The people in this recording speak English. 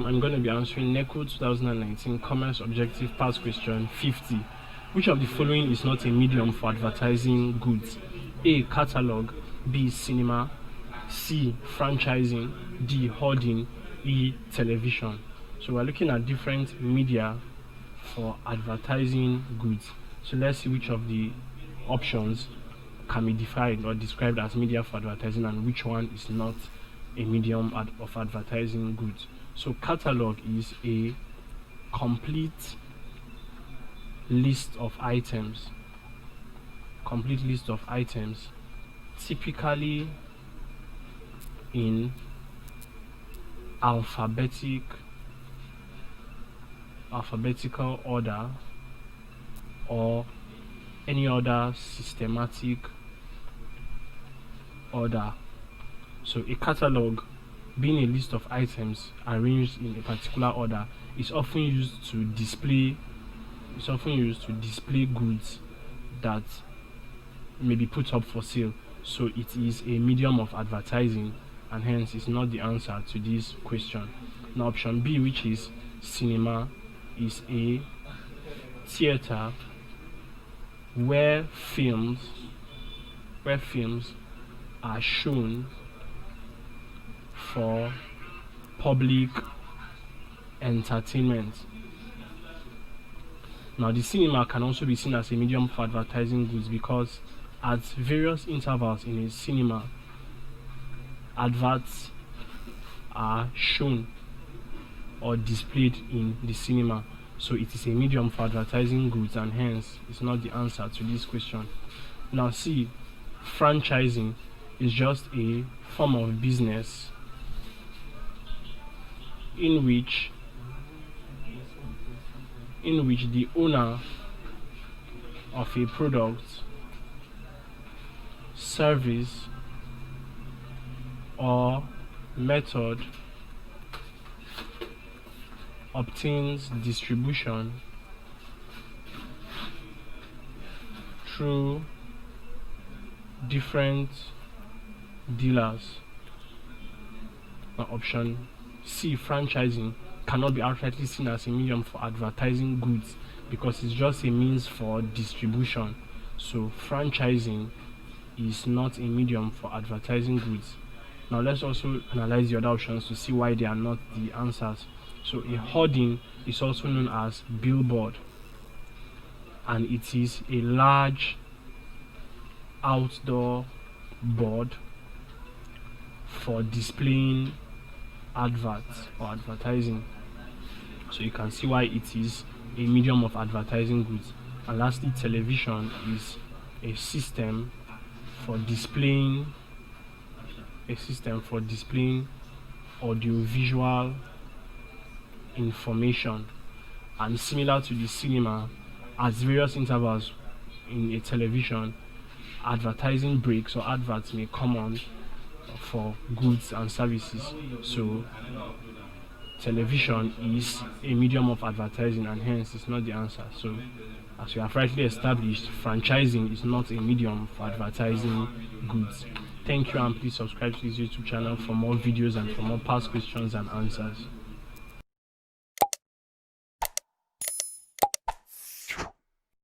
I'm going to be answering NECO 2019 Commerce Objective Past Question 50. Which of the following is not a medium for advertising goods? A. Catalog. B. Cinema. C. Franchising. D. Hoarding. E. Television. So we're looking at different media for advertising goods. So let's see which of the options can be defined or described as media for advertising and which one is not a medium of advertising goods. So catalog is a complete list of items, typically in alphabetical order or any other systematic order. So a catalog, being a list of items arranged in a particular order, is often used to display goods that may be put up for sale. So it is a medium of advertising, and hence is not the answer to this question. Now option B, which is cinema, is a theater where films are shown for public entertainment. Now the cinema can also be seen as a medium for advertising goods because at various intervals in a cinema, adverts are shown or displayed in the cinema. So it is a medium for advertising goods, and hence it's not the answer to this question. Now C, franchising is just a form of business in which the owner of a product, service, or method obtains distribution through different dealers. Now option C, franchising, cannot be outrightly seen as a medium for advertising goods because it's just a means for distribution. So franchising is not a medium for advertising goods. Now let's also analyze the other options to see why they are not the answers. So a hoarding is also known as billboard, and it is a large outdoor board for displaying adverts or advertising. So you can see why it is a medium of advertising goods. And lastly, television is a system for displaying audiovisual information, and similar to the cinema, at various intervals in a television, advertising breaks or adverts may come on for goods and services. So television is a medium of advertising, and hence it's not the answer. So as we have rightly established, franchising is not a medium for advertising goods. Thank you, and please subscribe to this YouTube channel for more videos and for more past questions and answers.